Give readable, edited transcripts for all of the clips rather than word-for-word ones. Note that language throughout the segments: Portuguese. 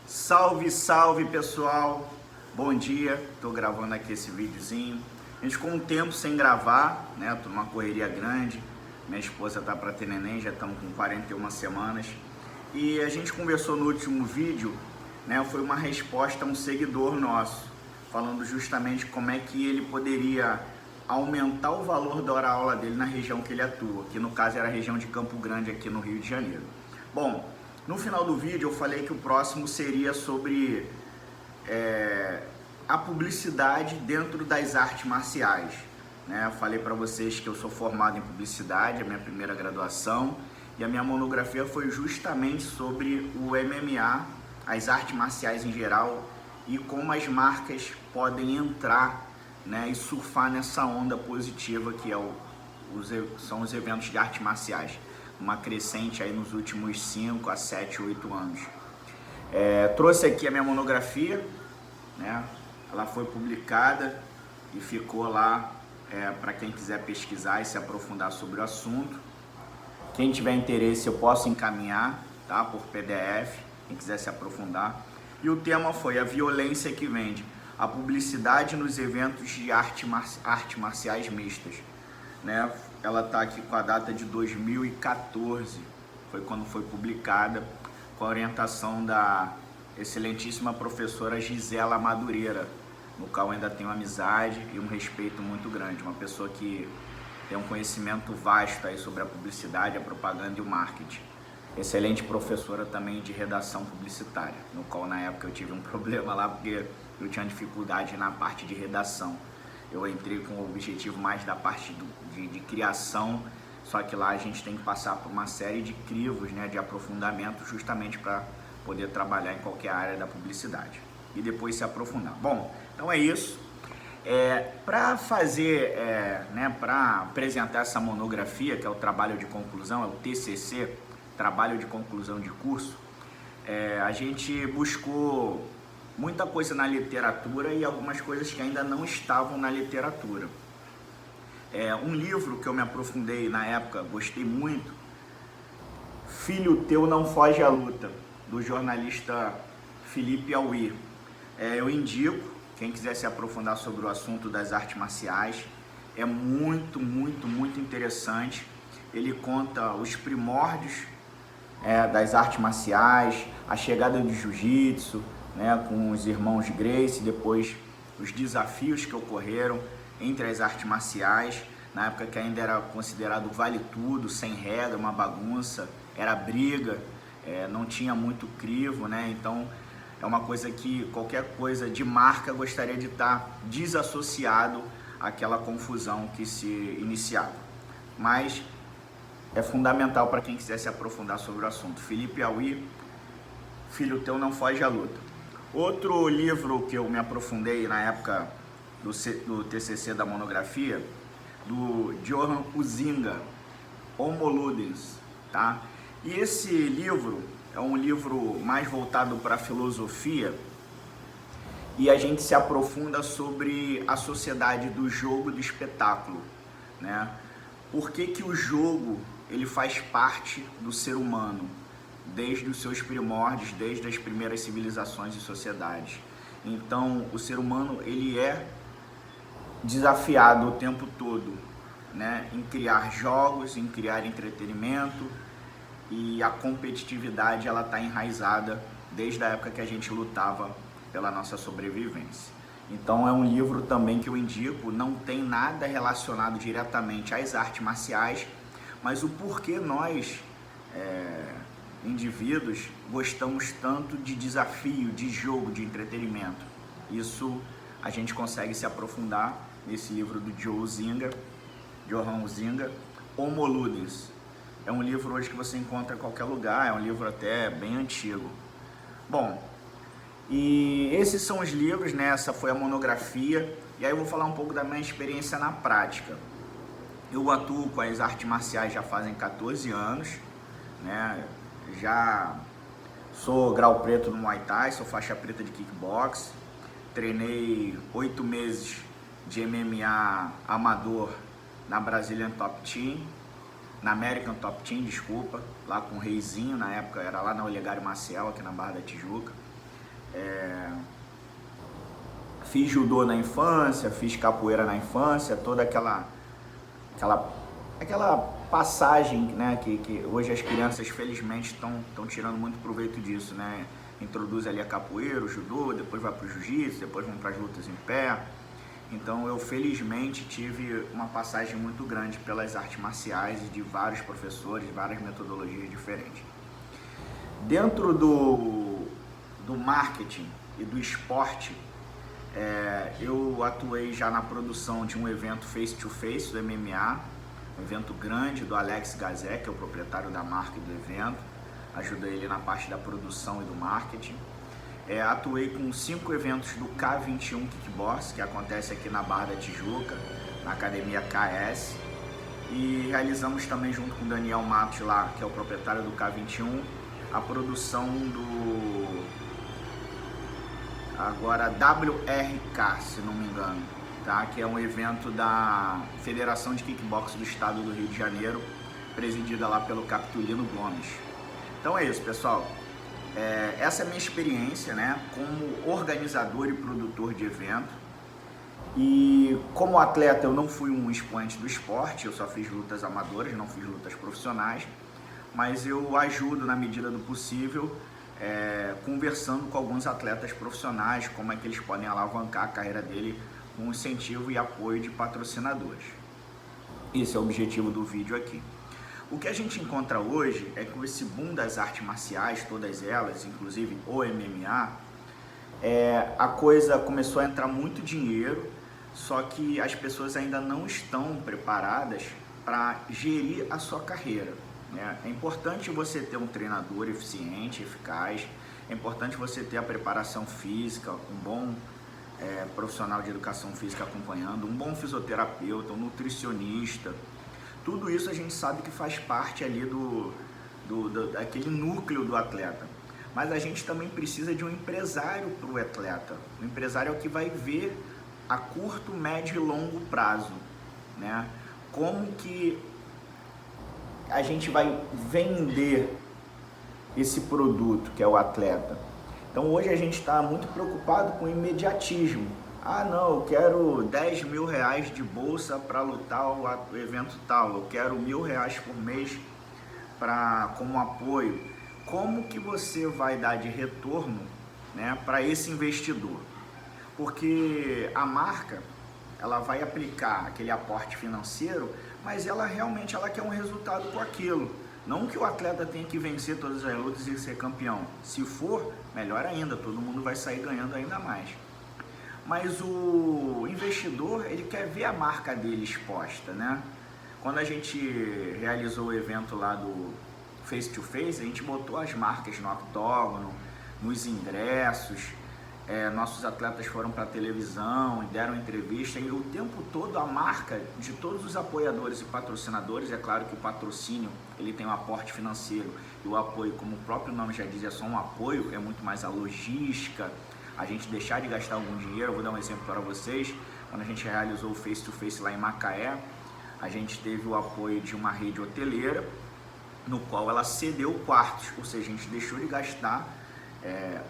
Salve, salve pessoal, bom dia, tô gravando aqui esse videozinho. A gente ficou um tempo sem gravar, né? Tô numa correria grande, minha esposa tá pra ter neném, já estamos com 41 semanas. E a gente conversou no último vídeo, né? Foi uma resposta a um seguidor nosso, falando justamente como é que ele poderia aumentar o valor da hora-aula dele na região que ele atua, que no caso era a região de Campo Grande, aqui no Rio de Janeiro. Bom, no final do vídeo eu falei que o próximo seria sobre a publicidade dentro das artes marciais, né? Eu falei para vocês que eu sou formado em publicidade, a minha primeira graduação, e a minha monografia foi justamente sobre o MMA, as artes marciais em geral, e como as marcas podem entrar, né, e surfar nessa onda positiva que são os eventos de artes marciais. Uma crescente aí nos últimos 5 a 7, 8 anos. Trouxe aqui a minha monografia, né? Ela foi publicada e ficou lá para quem quiser pesquisar e se aprofundar sobre o assunto. Quem tiver interesse eu posso encaminhar, tá? Por PDF, quem quiser se aprofundar. E o tema foi a violência que vende, a publicidade nos eventos de artes marciais mistas, né? Ela está aqui com a data de 2014, foi quando foi publicada, com a orientação da excelentíssima professora Gisela Madureira, no qual ainda tenho amizade e um respeito muito grande, uma pessoa que tem um conhecimento vasto aí sobre a publicidade, a propaganda e o marketing. Excelente professora também de redação publicitária, no qual na época eu tive um problema lá porque eu tinha dificuldade na parte de redação. Eu entrei com o objetivo mais da parte de criação, só que lá a gente tem que passar por uma série de crivos, né, de aprofundamento, justamente para poder trabalhar em qualquer área da publicidade e depois se aprofundar. Bom, então é isso. Para fazer, né, para apresentar essa monografia, que é o trabalho de conclusão, é o TCC, trabalho de conclusão de curso, a gente buscou muita coisa na literatura e algumas coisas que ainda não estavam na literatura. Um livro que eu me aprofundei na época, gostei muito, Filho Teu Não Foge à Luta, do jornalista Felipe Auí. Eu indico, quem quiser se aprofundar sobre o assunto das artes marciais, é muito, muito, muito interessante. Ele conta os primórdios das artes marciais, a chegada do jiu-jitsu, né, com os irmãos Gracie, depois os desafios que ocorreram entre as artes marciais, na época que ainda era considerado vale tudo, sem regra, uma bagunça, era briga, não tinha muito crivo, né? Então é uma coisa que qualquer coisa de marca gostaria de estar desassociado àquela confusão que se iniciava. Mas é fundamental para quem quiser se aprofundar sobre o assunto. Felipe Auí, Filho Teu Não Foge à Luta. Outro livro que eu me aprofundei na época do TCC da monografia, do Johan Huizinga, Homo Ludens, tá? E esse livro é um livro mais voltado para a filosofia e a gente se aprofunda sobre a sociedade do jogo e do espetáculo, né? Por que o jogo ele faz parte do ser humano? Desde os seus primórdios, desde as primeiras civilizações e sociedades. Então, o ser humano ele é desafiado o tempo todo, né, em criar jogos, em criar entretenimento, e a competitividade ela está enraizada desde a época que a gente lutava pela nossa sobrevivência. Então, é um livro também que eu indico, não tem nada relacionado diretamente às artes marciais, mas o porquê nós indivíduos gostamos tanto de desafio, de jogo, de entretenimento. Isso a gente consegue se aprofundar nesse livro do Johan Huizinga, Homo Ludens. É um livro hoje que você encontra em qualquer lugar, é um livro até bem antigo. Bom, e esses são os livros, né? Essa foi a monografia, e aí eu vou falar um pouco da minha experiência na prática. Eu atuo com as artes marciais já fazem 14 anos, né? Já sou grau preto no Muay Thai, sou faixa preta de kickbox, treinei 8 meses de MMA amador na Brazilian Top Team, na American Top Team, desculpa, lá com o Reizinho, na época era lá na Olegário Maciel, aqui na Barra da Tijuca. Fiz judô na infância, fiz capoeira na infância, toda aquela passagem, né, que hoje as crianças felizmente estão tirando muito proveito disso, né? Introduz ali a capoeira, o judô, depois vai para o jiu-jitsu, depois vão para as lutas em pé. Então eu felizmente tive uma passagem muito grande pelas artes marciais e de vários professores, várias metodologias diferentes. Dentro do marketing e do esporte, eu atuei já na produção de um evento face-to-face do MMA, um evento grande do Alex Gazé, que é o proprietário da marca e do evento. Ajudei ele na parte da produção e do marketing. Atuei com 5 eventos do K21 Kickbox, que acontece aqui na Barra da Tijuca, na Academia KS. E realizamos também, junto com o Daniel Matos lá, que é o proprietário do K21, a produção do agora WRK, se não me engano, tá? Que é um evento da Federação de Kickbox do Estado do Rio de Janeiro, presidida lá pelo Capitulino Gomes. Então é isso, pessoal. Essa é a minha experiência, né, como organizador e produtor de evento. E como atleta eu não fui um expoente do esporte, eu só fiz lutas amadoras, não fiz lutas profissionais, mas eu ajudo na medida do possível, conversando com alguns atletas profissionais, como é que eles podem alavancar a carreira dele com incentivo e apoio de patrocinadores. Esse é o objetivo do vídeo aqui. O que a gente encontra hoje é que com esse boom das artes marciais, todas elas, inclusive o MMA, a coisa começou a entrar muito dinheiro, só que as pessoas ainda não estão preparadas para gerir a sua carreira. É importante você ter um treinador eficiente, eficaz, é importante você ter a preparação física, um bom profissional de educação física acompanhando, um bom fisioterapeuta, um nutricionista. Tudo isso a gente sabe que faz parte ali daquele núcleo do atleta. Mas a gente também precisa de um empresário para o atleta. O empresário é o que vai ver a curto, médio e longo prazo, né? Como que a gente vai vender esse produto que é o atleta. Então hoje a gente está muito preocupado com o imediatismo. Ah não, eu quero 10 mil reais de bolsa para lutar o evento tal, eu quero R$1.000 por mês como apoio. Como que você vai dar de retorno, né, para esse investidor? Porque a marca, ela vai aplicar aquele aporte financeiro, mas ela realmente quer um resultado com aquilo. Não que o atleta tenha que vencer todas as lutas e ser campeão. Se for, melhor ainda, todo mundo vai sair ganhando ainda mais. Mas o investidor, ele quer ver a marca dele exposta, né? Quando a gente realizou o evento lá do Face to Face, a gente botou as marcas no octógono, nos ingressos, nossos atletas foram para a televisão e deram entrevista, e o tempo todo a marca de todos os apoiadores e patrocinadores, é claro que o patrocínio ele tem um aporte financeiro e o apoio, como o próprio nome já diz, é só um apoio, é muito mais a logística, a gente deixar de gastar algum dinheiro. Eu vou dar um exemplo para vocês. Quando a gente realizou o Face to Face lá em Macaé, a gente teve o apoio de uma rede hoteleira, no qual ela cedeu quartos, ou seja, a gente deixou de gastar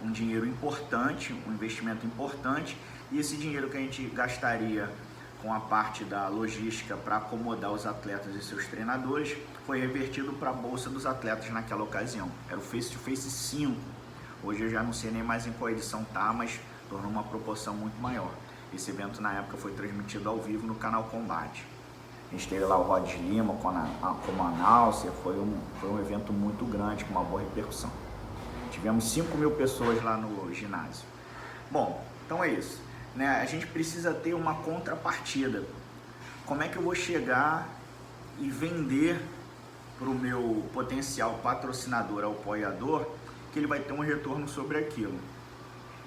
um dinheiro importante, um investimento importante, e esse dinheiro que a gente gastaria com a parte da logística para acomodar os atletas e seus treinadores foi revertido para a bolsa dos atletas naquela ocasião. Era o Face to Face 5, hoje eu já não sei nem mais em qual edição tá, mas tornou uma proporção muito maior. Esse evento na época foi transmitido ao vivo no canal Combate. A gente teve lá o Rod Lima como announcer, foi um evento muito grande, com uma boa repercussão. Tivemos 5.000 pessoas lá no ginásio. Bom, então é isso, né? A gente precisa ter uma contrapartida. Como é que eu vou chegar e vender para o meu potencial patrocinador, apoiador, que ele vai ter um retorno sobre aquilo?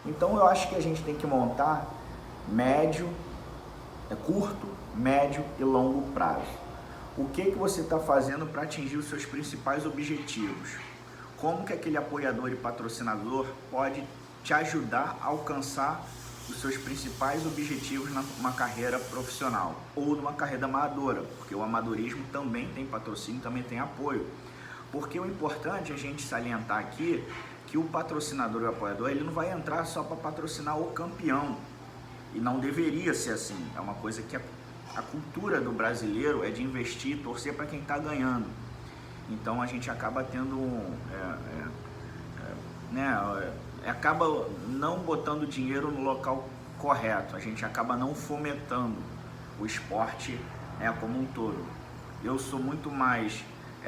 Então eu acho que a gente tem que montar curto, médio e longo prazo. O que você está fazendo para atingir os seus principais objetivos? Como que aquele apoiador e patrocinador pode te ajudar a alcançar os seus principais objetivos numa carreira profissional ou numa carreira amadora, porque o amadorismo também tem patrocínio, também tem apoio. Porque o importante é a gente salientar aqui que o patrocinador e o apoiador, ele não vai entrar só para patrocinar o campeão, e não deveria ser assim. É uma coisa que a cultura do brasileiro é de investir e torcer para quem está ganhando. Então a gente acaba tendo acaba não botando dinheiro no local correto, a gente acaba não fomentando o esporte como um todo. Eu sou muito mais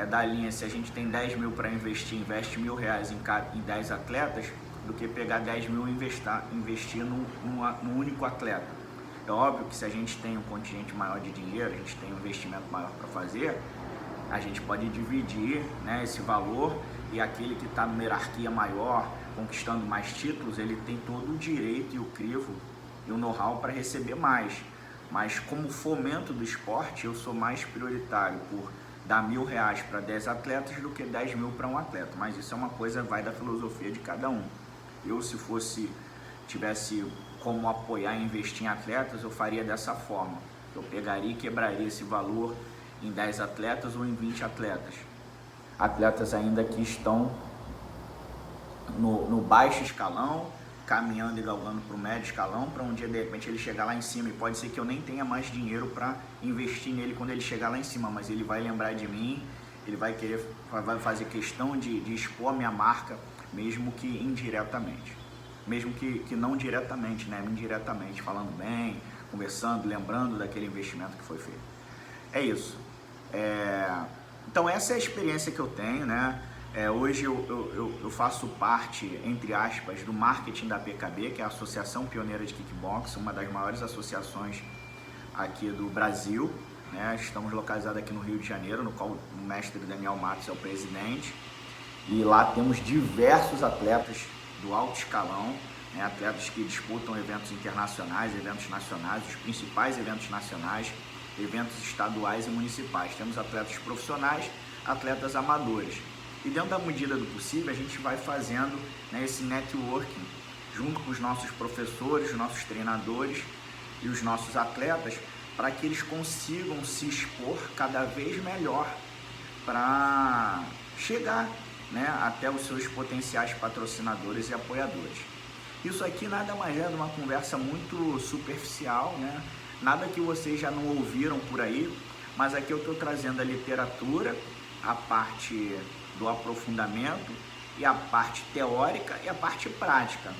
da linha, se a gente tem 10 mil para investir, investe R$1.000 em 10 atletas, do que pegar 10 mil e investir num único atleta. É óbvio que se a gente tem um contingente maior de dinheiro, a gente tem um investimento maior para fazer, a gente pode dividir, esse valor, e aquele que está numa hierarquia maior, conquistando mais títulos, ele tem todo o direito e o crivo e o know-how para receber mais. Mas como fomento do esporte, eu sou mais prioritário por dar R$1.000 para 10 atletas do que 10 mil para um atleta. Mas isso é uma coisa, vai da filosofia de cada um. Eu, se tivesse como apoiar e investir em atletas, eu faria dessa forma. Eu pegaria e quebraria esse valor em 10 atletas ou em 20 atletas. Atletas ainda que estão no baixo escalão, caminhando e galgando para o médio escalão, para um dia de repente ele chegar lá em cima, e pode ser que eu nem tenha mais dinheiro para investir nele quando ele chegar lá em cima, mas ele vai lembrar de mim, ele vai fazer questão de expor a minha marca, mesmo que indiretamente, mesmo que não diretamente, indiretamente, falando bem, conversando, lembrando daquele investimento que foi feito. É isso. Então essa é a experiência que eu tenho, hoje eu faço parte, entre aspas, do marketing da PKB, que é a Associação Pioneira de Kickboxing, uma das maiores associações aqui do Brasil, Estamos localizados aqui no Rio de Janeiro, no qual o mestre Daniel Matos é o presidente, e lá temos diversos atletas do alto escalão, atletas que disputam eventos internacionais, eventos nacionais, os principais eventos nacionais, eventos estaduais e municipais. Temos atletas profissionais, atletas amadores. E dentro da medida do possível, a gente vai fazendo esse networking junto com os nossos professores, os nossos treinadores e os nossos atletas, para que eles consigam se expor cada vez melhor para chegar até os seus potenciais patrocinadores e apoiadores. Isso aqui nada mais é de uma conversa muito superficial, nada que vocês já não ouviram por aí, mas aqui eu estou trazendo a literatura, a parte do aprofundamento e a parte teórica e a parte prática.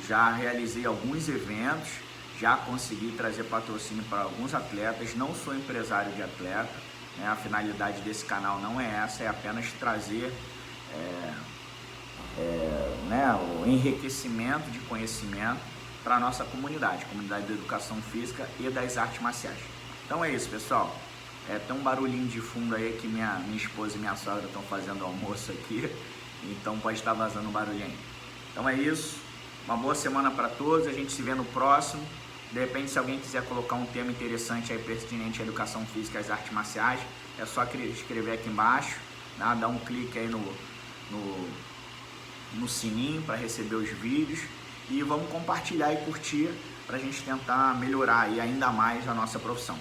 Já realizei alguns eventos, já consegui trazer patrocínio para alguns atletas, não sou empresário de atleta, a finalidade desse canal não é essa, é apenas trazer o enriquecimento de conhecimento para a nossa comunidade da educação física e das artes marciais. Então é isso, pessoal. Tem um barulhinho de fundo aí que minha esposa e minha sogra estão fazendo almoço aqui, então pode estar vazando um barulhinho. Então é isso, uma boa semana para todos, a gente se vê no próximo. De repente, se alguém quiser colocar um tema interessante aí pertinente à educação física e às artes marciais, é só escrever aqui embaixo, dar um clique aí no sininho para receber os vídeos, e vamos compartilhar e curtir para a gente tentar melhorar aí ainda mais a nossa profissão.